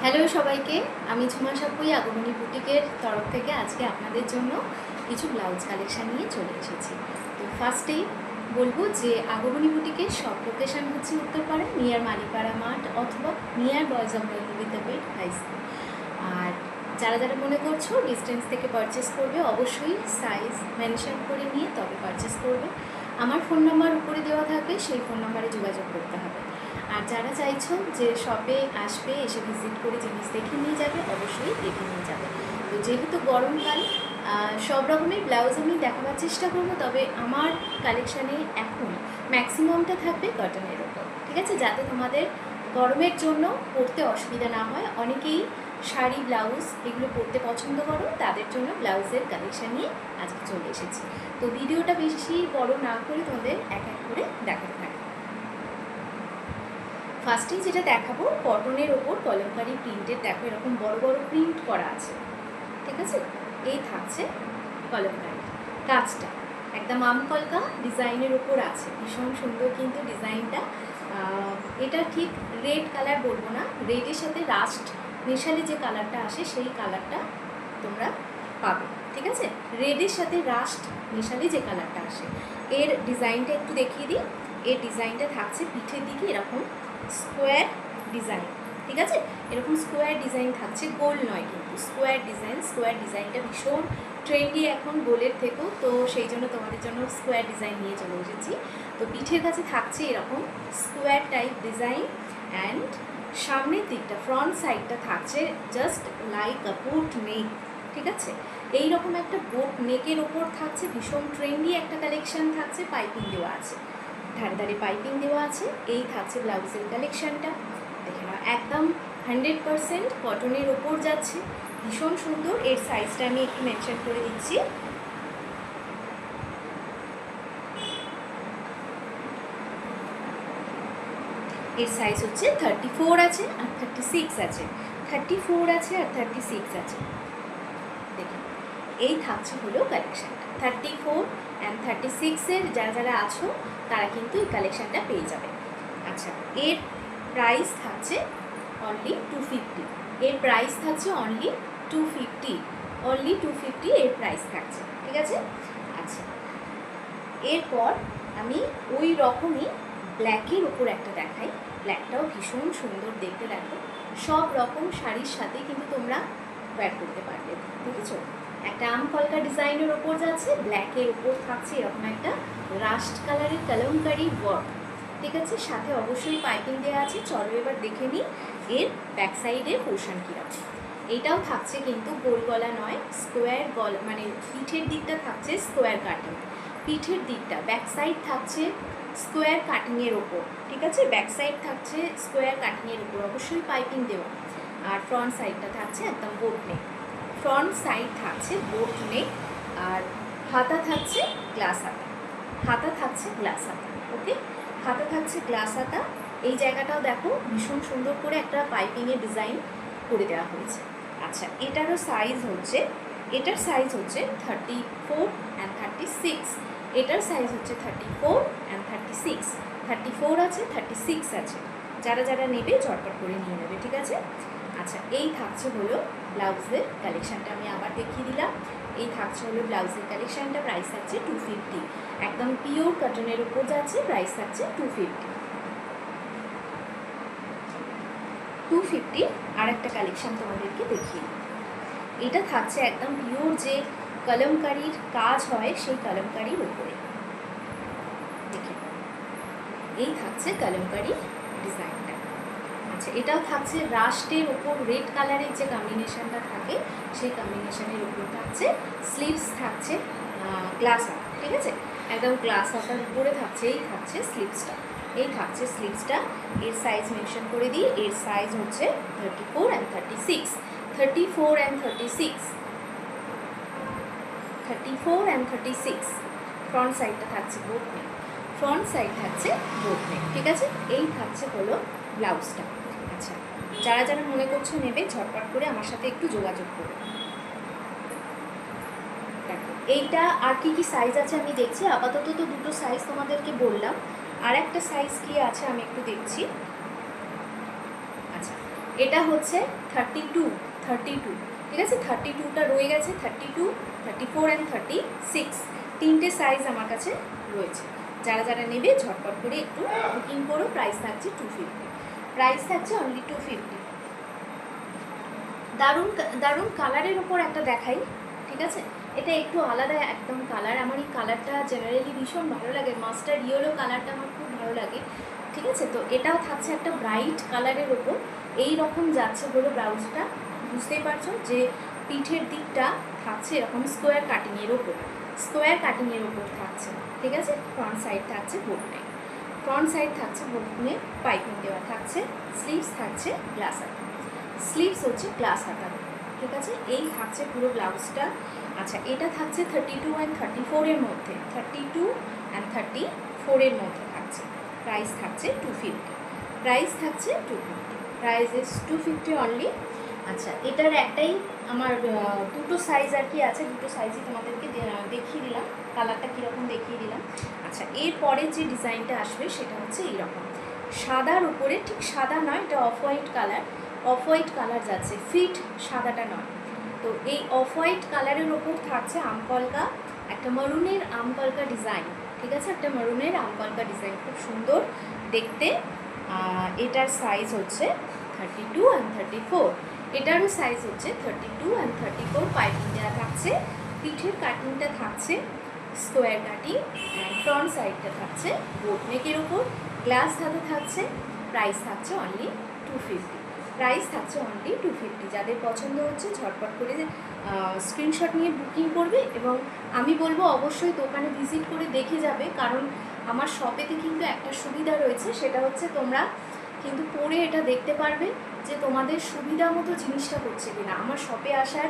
Hello সবাইকে, আমি ঝুমা সাপুই আগমনী বুটিকের তরফ থেকে আজকে আপনাদের জন্য কিছু ব্লাউজ কালেকশান নিয়ে চলে এসেছি। তো ফার্স্টেই বলবো যে আগমনী বুটিকের সব লোকেশান হচ্ছে উত্তরপাড়া নিয়ার মালিপাড়া মাঠ অথবা near boys of Vidyapith high school. আর যারা যারা মনে করছো ডিস্টেন্স থেকে পারচেস করবে অবশ্যই সাইজ মেনশন করে নিয়ে তবে পারচেস করবে। আমার ফোন নাম্বার উপরে দেওয়া থাকবে, সেই ফোন নাম্বারে যোগাযোগ করতে হবে। আর যারা চাইছো যে শপে আসবে, এসে ভিজিট করে জিনিস দেখে নিয়ে যাবে, অবশ্যই দেখে নিয়ে যাবে। তো যেহেতু গরমকাল, সব রকমের ব্লাউজ আমি দেখাবার চেষ্টা করবো, তবে আমার কালেকশানে এখন ম্যাক্সিমামটা থাকবে কটনের ওপর, ঠিক আছে, যাতে তোমাদের গরমের জন্য পরতে অসুবিধা না হয়। অনেকেই শাড়ি ব্লাউজ এগুলো পরতে পছন্দ করো, তাদের জন্য ব্লাউজের কালেকশান নিয়ে আজকে চলে এসেছি। তো ভিডিওটা বেশি বড় না করে তোমাদের এক এক করে দেখাতে থাকবে। ফার্স্টেই যেটা দেখাবো কটনের ওপর কলমকারি প্রিন্টের, দেখো এরকম বড় বড় প্রিন্ট করা আছে, ঠিক আছে। এই থাকছে কলমকারি কাজটা, একদম আমকলকা ডিজাইনের ওপর আছে, ভীষণ সুন্দর কিন্তু ডিজাইনটা। এটা ঠিক রেড কালার বলবো না, রেডের সাথে রাস্ট মেশালে যে কালারটা আসে সেই কালারটা তোমরা পাবে, ঠিক আছে। রেডের সাথে রাস্ট মেশালে যে কালারটা আসে, এর ডিজাইনটা একটু দেখিয়ে দিই। এর ডিজাইনটা থাকছে পিঠের দিকে এরকম স্কোয়ার ডিজাইন, ঠিক আছে, এরকম স্কোয়ার ডিজাইন থাকছে, গোল নয় কিন্তু স্কোয়ার ডিজাইন। স্কোয়ার ডিজাইনটা ভীষণ ট্রেন্ডি এখন গোলের থেকেও, তো সেই জন্য তোমাদের জন্য স্কোয়ার ডিজাইন নিয়ে চলে এসেছি। তো পিঠের কাছে থাকছে এরকম স্কোয়ার টাইপ ডিজাইন, অ্যান্ড সামনের দিকটা ফ্রন্ট সাইডটা থাকছে জাস্ট লাইক আ বোট নেক, ঠিক আছে। এইরকম একটা বোট নেকের ওপর থাকছে, ভীষণ ট্রেন্ডি একটা কালেকশান থাকছে, পাইপিং দেওয়া আছে, ধারে ধারে পাইপিং দেওয়া আছে। এই থাকছে ব্লাউজের কালেকশানটা, দেখে নাও একদম 100% কটনের ওপর যাচ্ছে, ভীষণ সুন্দর। এর সাইজটা আমি একটু মেনশন করে দিচ্ছি। এর সাইজ হচ্ছে 34 আছে আর 36 আছে, 34 আছে আর 36 আছে। দেখুন এই থাকছে হলো কালেকশানটা, 34 অ্যান্ড 36-এর যারা যারা আছো তারা কিন্তু এই কালেকশানটা পেয়ে যাবে। আচ্ছা, এর প্রাইস থাকছে অনলি 250, এর প্রাইস থাকছে অনলি 250, অনলি 250 এর প্রাইস থাকছে, ঠিক আছে। আচ্ছা, এরপর আমি ওই রকমই ব্ল্যাকের ওপর একটা দেখাই, ব্ল্যাকটাও ভীষণ সুন্দর দেখতে লাগে, সব রকম শাড়ির সাথে কিন্তু তোমরা ওয়্যার করতে পারবে, বুঝেছো। একটা আমকলকা ডিজাইনের ওপর যাচ্ছে, ব্ল্যাকের ওপর থাকছে এরকম একটা রাস্ট কালারের কলমকারি ওয়ার্ক, ঠিক আছে, সাথে অবশ্যই পাইপিং দেওয়া আছে। চলো এবার দেখে নিই এর ব্যাক সাইডের পোর্শন কীরকম। এইটাও থাকছে কিন্তু গোল গলা নয়, স্কোয়ার গলা, মানে পিঠের দিকটা থাকছে স্কোয়ার কাটিং, পিঠের দিকটা ব্যাক সাইড থাকছে স্কোয়ার কাটিংয়ের ওপর, ঠিক আছে, ব্যাক সাইড থাকছে স্কোয়ার কাটিংয়ের ওপর, অবশ্যই পাইপিং দেওয়া। আর ফ্রন্ট সাইডটা থাকছে একদম বোট নেক, ফ্রন্ট সাইড থাকছে বোট নেক, আর হাতা থাকছে গ্লাস হাতা, হাতা থাকছে গ্লাস হাতা, ওকে, হাতা থাকছে গ্লাস হাতা। এই জায়গাটাও দেখো ভীষণ সুন্দর করে একটা পাইপিংয়ের ডিজাইন করে দেওয়া হয়েছে। আচ্ছা, এটারও সাইজ হচ্ছে, এটার সাইজ হচ্ছে 34 অ্যান্ড 36, এটার সাইজ হচ্ছে 34 অ্যান্ড 36, 34 আছে 36 আছে, যারা যারা নেবে ঝটপট করে নিয়ে নেবে, ঠিক আছে। আচ্ছা, এই থাকছে হলো ব্লাউজের কালেকশানটা, আমি আবার দেখিয়ে দিলাম। এই থাকছে হলো ব্লাউজের কালেকশানটা, প্রাইস থাকছে 250, একদম পিওর কটনের উপর যাচ্ছে, প্রাইস থাকছে 250। আর একটা কালেকশান তোমাদেরকে দেখিয়ে, এটা থাকছে একদম পিওর যে কলমকারির কাজ হয় সেই কলমকারির উপরে, দেখে এই থাকছে কলমকারি ডিজাইনটা। আচ্ছা, এটাও থাকছে রাস্টের ওপর রেড কালারের যে কম্বিনেশনটা থাকে সেই কম্বিনেশনের উপর থাকছে, স্লিভস থাকছে গ্লাস হাতা, ঠিক আছে, একদম গ্লাস হাতার উপরে থাকছে, এই থাকছে স্লিভসটা, এই থাকছে স্লিভসটা। এর সাইজ মেনশন করে দিই, এর সাইজ হচ্ছে 34 অ্যান্ড 36, 34 অ্যান্ড 36, 34 অ্যান্ড 36। ফ্রন্ট সাইডটা থাকছে বোট নেক, ফ্রন্ট সাইড থাকছে বোট নেক, ঠিক আছে। এই থাকছে হলো ব্লাউজটা। আচ্ছা, যারা যারা মনে করছো নেবে ঝটপট করে আমার সাথে একটু যোগাযোগ করো। দেখো এইটা আর কি কি সাইজ আছে আমি দেখছি, আপাতত তো দুটো সাইজ তোমাদেরকে বললাম, আর একটা সাইজ কি আছে আমি একটু দেখছি। আচ্ছা, এটা হচ্ছে 32, ঠিক আছে, 32টা রয়ে গেছে, 32, 34 অ্যান্ড 36, তিনটে সাইজ আমার কাছে রয়েছে। যারা যারা নেবে ঝটপট করে একটু বুকিং করো। প্রাইস থাকছে 250, প্রাইস থাকছে অনলি 250। দারুণ দারুণ কালারের ওপর একটা দেখাই, ঠিক আছে, এটা একটু আলাদা একদম কালার। আমার এই কালারটা জেনারেলি ভীষণ ভালো লাগে, মাস্টার ইয়েলো কালারটা আমার খুব ভালো লাগে, ঠিক আছে। তো এটাও থাকছে একটা ব্রাইট কালারের ওপর, এই রকম যাচ্ছে হলো ব্লাউজটা, বুঝতেই পারছো যে পিঠের দিকটা থাকছে এরকম স্কোয়ার কাটিংয়ের ওপর, স্কোয়ার কাটিংয়ের ওপর থাকছে, ঠিক আছে। ফ্রন্ট সাইড থাকছে বোট নেক, ফ্রন্ট সাইড থাকছে বোট নেক, পাইপিং দেওয়া থাকছে, স্লিভস থাকছে গ্লাস হাতা, স্লিভস হচ্ছে গ্লাস হাতা, ঠিক আছে। এই থাকছে পুরো ব্লাউজটা। আচ্ছা, এটা থাকছে 32 অ্যান্ড 34 এর মধ্যে, 32 অ্যান্ড 34 এর মধ্যে থাকছে। প্রাইস থাকছে 250, প্রাইস থাকছে 250, প্রাইস ইজ 250 অনলি। আচ্ছা, এটার একটাই আমার দুটো সাইজ আর কি আছে, দুটো সাইজই তোমাদেরকে দেখিয়ে দিলাম, কালারটা কীরকম দেখিয়ে দিলাম। আচ্ছা, এরপরে যে ডিজাইনটা আসবে সেটা হচ্ছে এইরকম সাদার উপরে, ঠিক সাদা নয়, এটা off white colour, off white colour যাচ্ছে, ফিট সাদাটা নয়। তো এই অফ হোয়াইট কালারের ওপর থাকছে আমকলকা, একটা মরুনের আমকলকা ডিজাইন, ঠিক আছে, একটা মরুনের আমকলকা ডিজাইন, খুব সুন্দর দেখতে। এটার সাইজ হচ্ছে 32 অ্যান্ড 34, এটারও সাইজ হচ্ছে 32 অ্যান্ড 34, পাইপিং দেওয়া থাকছে, পিঠের কাটিংটা থাকছে স্কোয়ার কাটিং, অ্যান্ড ফ্রন্ট সাইডটা থাকছে বোট নেকের ওপর, গ্লাস ধাতু থাকছে। প্রাইস থাকছে অনলি 250, প্রাইস থাকছে অনলি 250। যাদের পছন্দ হচ্ছে ঝটপট করে স্ক্রিনশট নিয়ে বুকিং করবে, এবং আমি বলবো অবশ্যই দোকানে ভিজিট করে দেখে যাবে, কারণ আমার শপেতে কিন্তু একটা সুবিধা রয়েছে, সেটা হচ্ছে তোমরা কিন্তু পরে এটা দেখতে পারবে যে তোমাদের সুবিধা মতো জিনিসটা করছে কিনা। আমার শপে আসার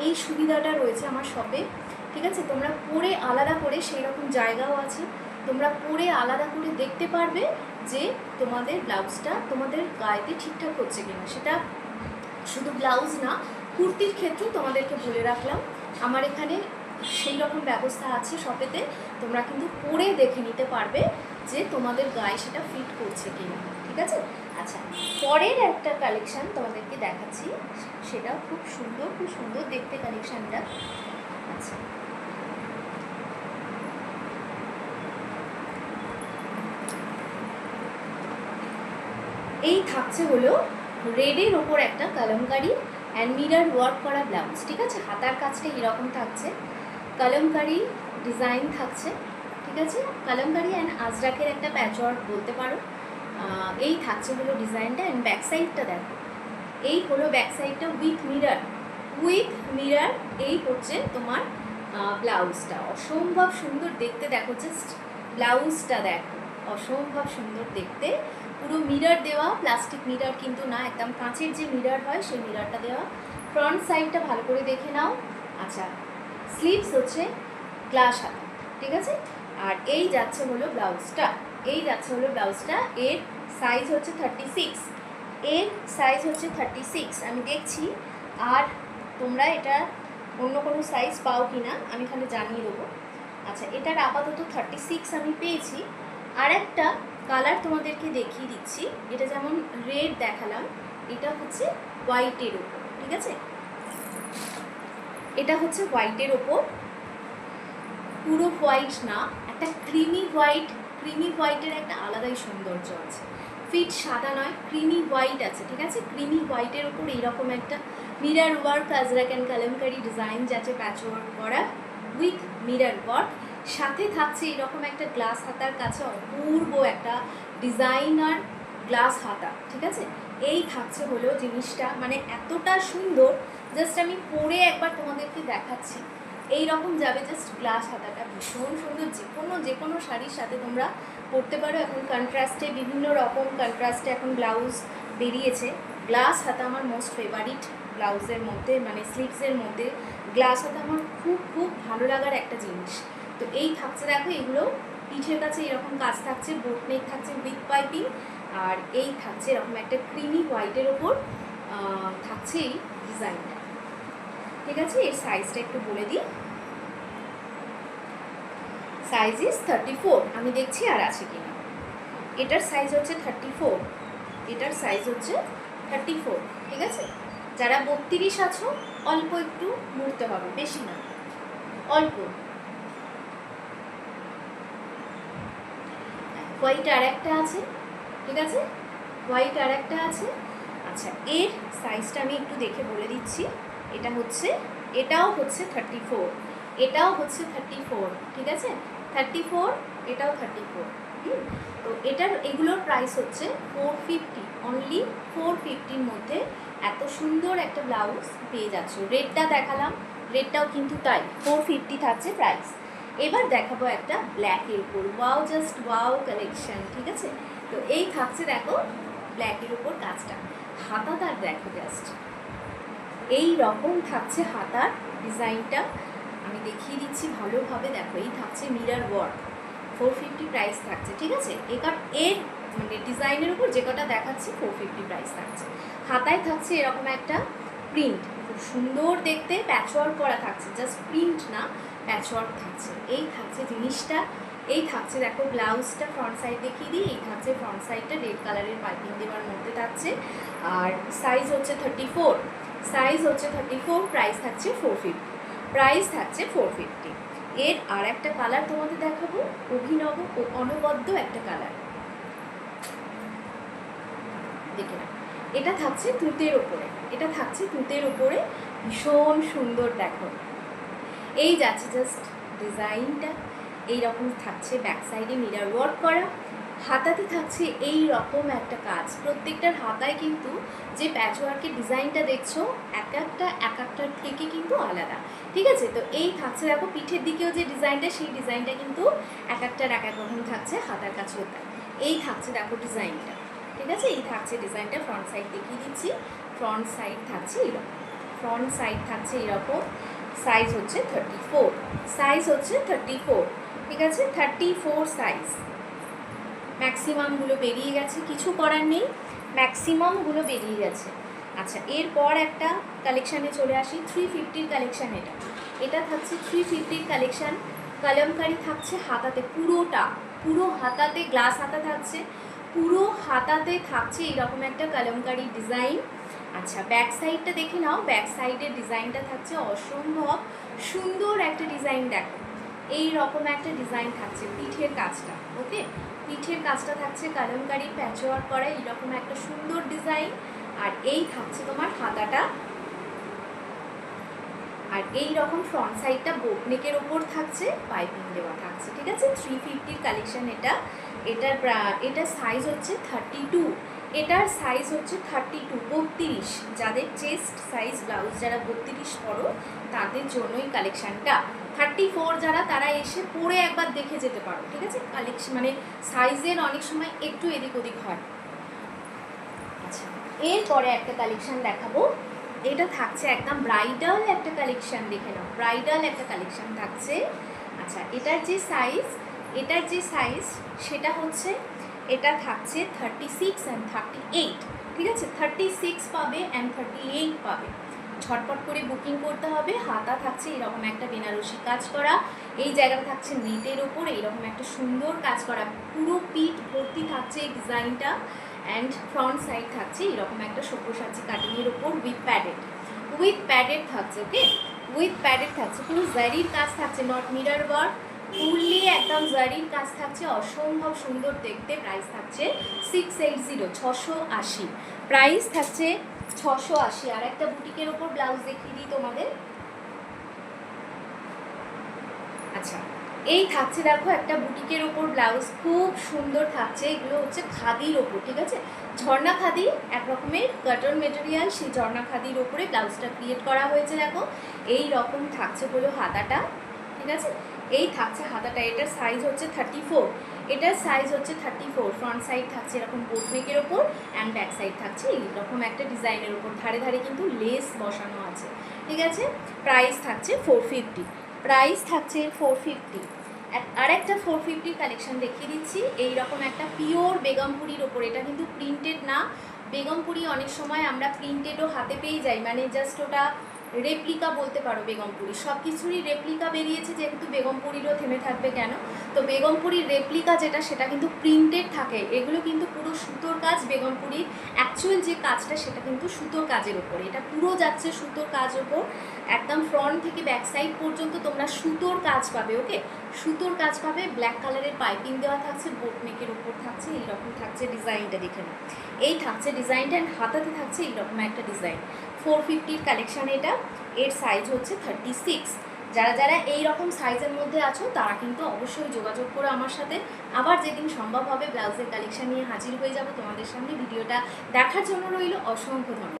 এই সুবিধাটা রয়েছে আমার শপে, ঠিক আছে। তোমরা পরে আলাদা করে, সেই রকম জায়গাও আছে, তোমরা পরে আলাদা করে দেখতে পারবে যে তোমাদের ব্লাউজটা তোমাদের গায়েতে ঠিকঠাক হচ্ছে কিনা। সেটা শুধু ব্লাউজ না, কুর্তির ক্ষেত্রেও তোমাদেরকে বলে রাখলাম, আমার এখানে সেই রকম ব্যবস্থা আছে শপেতে, তোমরা কিন্তু পরে দেখে নিতে পারবে যে তোমাদের গায়ে সেটা ফিট করছে কিনা, ঠিক আছে। আচ্ছা, পরের একটা কালেকশান তোমাদেরকে দেখাচ্ছি, সেটাও খুব সুন্দর, খুব সুন্দর দেখতে কালেকশানটা। আচ্ছা, এই থাকছে হলো রেডের ওপর একটা কলমকারি অ্যান্ড মিরর ওয়ার্ক করা ব্লাউজ, ঠিক আছে। হাতার কাজটা এরকম থাকছে, কলমকারি ডিজাইন থাকছে, ঠিক আছে, কলমকারি অ্যান্ড আজরাকের একটা প্যাচওয়ার্ক বলতে পারো। এই থাকছে হলো ডিজাইনটা, অ্যান্ড ব্যাক সাইডটা দেখো, এই হলো ব্যাক সাইডটা উইথ মিরর, এই হচ্ছে তোমার ব্লাউজটা, অসম্ভব সুন্দর দেখতে, দেখো জাস্ট ব্লাউজটা দেখো, অসম্ভব সুন্দর দেখতে, পুরো মিরর দেওয়া, প্লাস্টিক মিরর কিন্তু না, একদম কাঁচের যে মিরর হয় সেই মিররটা দেওয়া। ফ্রন্ট সাইডটা ভালো করে দেখে নাও। আচ্ছা, স্লিভস হচ্ছে গ্লাস হাতা, ঠিক আছে। আর এই যাচ্ছে হলো ব্লাউজটা, এই যাচ্ছে হলো ব্লাউজটা, এর সাইজ হচ্ছে 36, এর সাইজ হচ্ছে 36, আমি দেখছি আর তোমরা এটা অন্য কোনো সাইজ পাও কি না আমি তাহলে জানিয়ে দেবো। আচ্ছা, এটার আপাতত 36 আমি পেয়েছি। আর একটা কালার তোমাদেরকে দেখিয়ে দিচ্ছি, এটা যেমন রেড দেখালাম, এটা হচ্ছে হোয়াইটের ওপর, ঠিক আছে, এটা হচ্ছে হোয়াইটের ওপর, পুরো হোয়াইট না, একটা ক্রিমি হোয়াইটের একটা আলাদাই সৌন্দর্য আছে, ফিট সাদা নয়, ক্রিমি হোয়াইট আছে, ঠিক আছে। ক্রিমি হোয়াইটের ওপর এইরকম একটা mirror work, Ajrak and kalamkari design যাচ্ছে, প্যাচ ওয়ার্ক করা উইথ মিরর ওয়ার্ক, সাথে থাকছে এরকম একটা গ্লাস হাতার কাছে অপূর্ব একটা ডিজাইনার গ্লাস হাতা, ঠিক আছে। এই থাকছে হলো জিনিসটা, মানে এতটা সুন্দর, জাস্ট আমি পরে একবার তোমাদেরকে দেখাচ্ছি, এই রকম যাবে জাস্ট গ্লাস হাতাটা, ভীষণ সুন্দর, যে কোনো শাড়ির সাথে তোমরা পরতে পারো। এখন কন্ট্রাস্টে বিভিন্ন রকম কন্ট্রাস্টে এখন ব্লাউজ বেরিয়েছে, গ্লাস হাতা আমার মোস্ট ফেভারিট ব্লাউজের মধ্যে, মানে স্লিভসের মধ্যে গ্লাস হাতা আমার খুব খুব ভালো লাগার একটা জিনিস। তো এই থাকছে দেখো, এগুলো পিঠের কাছে এরকম কাজ থাকছে, বোট নেক থাকছে উইথ পাইপিং, আর এই থাকছে এরকম একটা ক্রিমি হোয়াইটের ওপর থাকছে এই ডিজাইনটা, ঠিক আছে। এর সাইজটা একটু বলে দিই, সাইজ ইজ 34, আমি দেখছি আর আছে কিনা। এটার সাইজ হচ্ছে 34, এটার সাইজ হচ্ছে 34, ঠিক আছে? যারা 32 আছো অল্প একটু মুড়তে হবে, বেশি না, অল্প। হোয়াইট আর একটা আছে, ঠিক আছে? হোয়াইট আর একটা আছে। আচ্ছা, এর সাইজটা আমি একটু দেখে বলে দিচ্ছি। এটা হচ্ছে, এটাও হচ্ছে 34, এটাও হচ্ছে 34, ঠিক আছে? 34, এটাও 34। তো এটার এগুলোর প্রাইস হচ্ছে 450, অনলি 450-র মধ্যে এত সুন্দর একটা ব্লাউজ পেয়ে যাচ্ছ। রেডটা দেখালাম, রেডটাও কিন্তু তাই 450 থাকছে প্রাইস। এবার দেখাবো একটা ব্ল্যাকের উপর, ওয়াও, জাস্ট ওয়াও কালেকশন, ঠিক আছে? তো এই থাকছে দেখো ব্ল্যাকের উপর কাজটা, হাতাটার দেখো জাস্ট এই রকম থাকছে হাতার ডিজাইনটা। আমি দেখিয়ে দিচ্ছি ভালোভাবে, দেখো এই থাকছে মিরর ওয়ার্ক, 450 প্রাইস থাকছে, ঠিক আছে? এর মানে ডিজাইনের উপর যে কটা দেখাচ্ছি 450 প্রাইস থাকছে। হাতায় থাকছে এরকম একটা প্রিন্ট, খুব সুন্দর দেখতে, প্যাচওয়ার্ক করা থাকছে, জাস্ট প্রিন্ট না, প্যাচওয়ার্ক থাকছে। এই থাকছে জিনিসটা, এই থাকছে দেখো ব্লাউজটা, ফ্রন্ট সাইড দেখিয়ে দিই, এই থাকছে ফ্রন্ট সাইডটা রেড কালারের পাইপিং দেওয়ার মধ্যে থাকছে। আর সাইজ হচ্ছে 34, সাইজ হচ্ছে 34, প্রাইস থাকছে 450, প্রাইস থাকছে 450। এর আর একটা কালার তোমাদের দেখাবো, অভিনব ও অনবদ্য একটা কালার, দেখে না, এটা থাকছে তুঁতের ওপরে, এটা থাকছে তুঁতের ওপরে, ভীষণ সুন্দর দেখো। এই যাচ্ছে জাস্ট ডিজাইনটা, এইরকম থাকছে, ব্যাক সাইডে মিরর ওয়ার্ক করা, হাতাতে থাকছে এই রকম একটা কাজ। প্রত্যেকটার হাতায় কিন্তু যে প্যাচওয়ার্কের ডিজাইনটা দেখছো এক একটার থেকে কিন্তু আলাদা, ঠিক আছে? তো এই থাকছে দেখো পিঠের দিকেও যে ডিজাইনটা, সেই ডিজাইনটা কিন্তু এক একটার এক এক রকম থাকছে, হাতার কাছেও তাই। এই থাকছে দেখো ডিজাইনটা, ঠিক আছে? এই থাকছে ডিজাইনটা, ফ্রন্ট সাইড দেখিয়ে দিচ্ছি, ফ্রন্ট সাইড থাকছে এরকম, ফ্রন্ট সাইড থাকছে এরকম। সাইজ হচ্ছে 34, সাইজ হচ্ছে 34, ঠিক আছে? 34 সাইজ। ম্যাক্সিমামগুলো বেরিয়ে গেছে, কিছু করার নেই, ম্যাক্সিমামগুলো বেরিয়ে গেছে। আচ্ছা, এরপর একটা কালেকশানে চলে আসি, 350-র কালেকশান। এটা এটা থাকছে 350-র কালেকশান, কলমকারি থাকছে হাতাতে, পুরোটা, পুরো হাতাতে গ্লাস হাতা থাকছে, পুরো হাতাতে থাকছে এইরকম একটা কলমকারি ডিজাইন। আচ্ছা, ব্যাক সাইডটা দেখে নাও, ব্যাক সাইডের ডিজাইনটা থাকছে অসম্ভব সুন্দর একটা ডিজাইন, দেখো এই রকম একটা ডিজাইন থাকছে, পিঠের কাজটা, ওকে, পিঠের কাজটা থাকছে কলমকারি প্যাচওয়ার্ক করা এইরকম একটা সুন্দর ডিজাইন। আর এই থাকছে তোমার হাতাটা, আর এই রকম ফ্রন্ট সাইডটা বোটনেকের ওপর থাকছে, পাইপিং দেওয়া থাকছে, ঠিক আছে? 350-র কালেকশন এটা। এটার সাইজ হচ্ছে 32, এটার সাইজ হচ্ছে 32, যাদের চেস্ট সাইজ ব্লাউজ যারা 32 পরো তাদের জন্যই কালেকশানটা। 34 যারা, তারা এসে পরে একবার দেখে যেতে পারো, ঠিক আছে? কালেকশন মানে সাইজের অনেক সময় একটু এদিক ওদিক হয়। আচ্ছা, এরপরে একটা কালেকশান দেখাবো, এটা থাকছে একদম ব্রাইডাল একটা কালেকশান, দেখে নাও ব্রাইডাল একটা কালেকশান থাকছে। আচ্ছা, এটার যে সাইজ সেটা হচ্ছে, এটা থাকছে 36 অ্যান্ড 38, ঠিক আছে? 36 পাবে অ্যান্ড 38 পাবে, ঝটপট করে বুকিং করতে হবে। হাতা থাকছে এরকম একটা বেনারসি কাজ করা, এই জায়গাটা থাকছে নেটের ওপর এইরকম একটা সুন্দর কাজ করা, পুরো পিঠ ভর্তি থাকছে এই ডিজাইনটা। অ্যান্ড ফ্রন্ট সাইড থাকছে এরকম একটা সব্যসাচী কাটিংয়ের ওপর উইথ প্যাডেড থাকছে, ওকে, উইথ প্যাডেড থাকছে, পুরো জারির কাজ থাকছে, নট মিরর ওয়ার্ক, ফুললি একদম জারির কাজ থাকছে, অসম্ভব সুন্দর দেখতে। প্রাইস থাকছে 680, 680, প্রাইস থাকছে 680। আর একটা বুটিকের ওপর ব্লাউজ দেখিয়ে দিই তোমাদের। আচ্ছা, এই থাকছে দেখো একটা বুটিকের ওপর ব্লাউজ, খুব সুন্দর থাকছে, এগুলো হচ্ছে খাদির ওপর, ঠিক আছে? ঝর্ণা খাদি, এক রকমের কটন মেটেরিয়াল, সেই ঝর্ণা খাদির ওপরে ব্লাউজটা ক্রিয়েট করা হয়েছে, দেখো এই রকম থাকছে হলো হাতাটা, ঠিক আছে? এই থাকছে হাতাটা, এটার সাইজ হচ্ছে 34, এটার সাইজ হচ্ছে 34, ফ্রন্ট সাইড থাকছে এরকম বোটনেকের ওপর অ্যান্ড ব্যাক সাইড থাকছে এইরকম একটা ডিজাইনের ওপর, ধারে ধারে কিন্তু লেস বসানো আছে, ঠিক আছে? প্রাইস থাকছে 450, প্রাইস থাকছে 450। আর একটা 450 কালেকশন দেখিয়ে দিচ্ছি, এইরকম একটা পিওর বেগমপুরির ওপর, এটা কিন্তু প্রিন্টেড না, বেগমপুরি অনেক সময় আমরা প্রিন্টেডও হাতে পেয়ে যাই, মানে জাস্ট ওটা রেপ্লিকা বলতে পারো বেগমপুরি, সব কিছুরই রেপ্লিকা বেরিয়েছে, যেহেতু বেগমপুরিরও থেমে থাকবে কেন। তো বেগমপুরির রেপ্লিকা যেটা সেটা কিন্তু প্রিন্টেড থাকে, এগুলো কিন্তু পুরো সুতোর কাজ। বেগমপুরির অ্যাকচুয়াল যে কাজটা সেটা কিন্তু সুতোর কাজের ওপরে, এটা পুরো যাচ্ছে সুতোর কাজ ওপর, একদম ফ্রন্ট থেকে ব্যাক সাইড পর্যন্ত তোমরা সুতোর কাজ পাবে। ওকে, সুতোর কাজ পাবে, ব্ল্যাক কালারের পাইপিং দেওয়া থাকছে, বোট নেকের ওপর থাকছে, এইরকম থাকছে ডিজাইনটা, দেখে নাও এই থাকছে ডিজাইনটা, অ্যান্ড হাতাতে থাকছে এইরকম একটা ডিজাইন। 450-র কালেকশান এটা, এর সাইজ হচ্ছে 36। যারা যারা এই রকম সাইজের মধ্যে আছো তারা কিন্তু অবশ্যই যোগাযোগ করো আমার সাথে। আবার যেদিন সম্ভব হবে ব্লাউজের কালেকশান নিয়ে হাজির হয়ে যাব তোমাদের সামনে। ভিডিওটা দেখার জন্য রইল অসংখ্য ধন্যবাদ।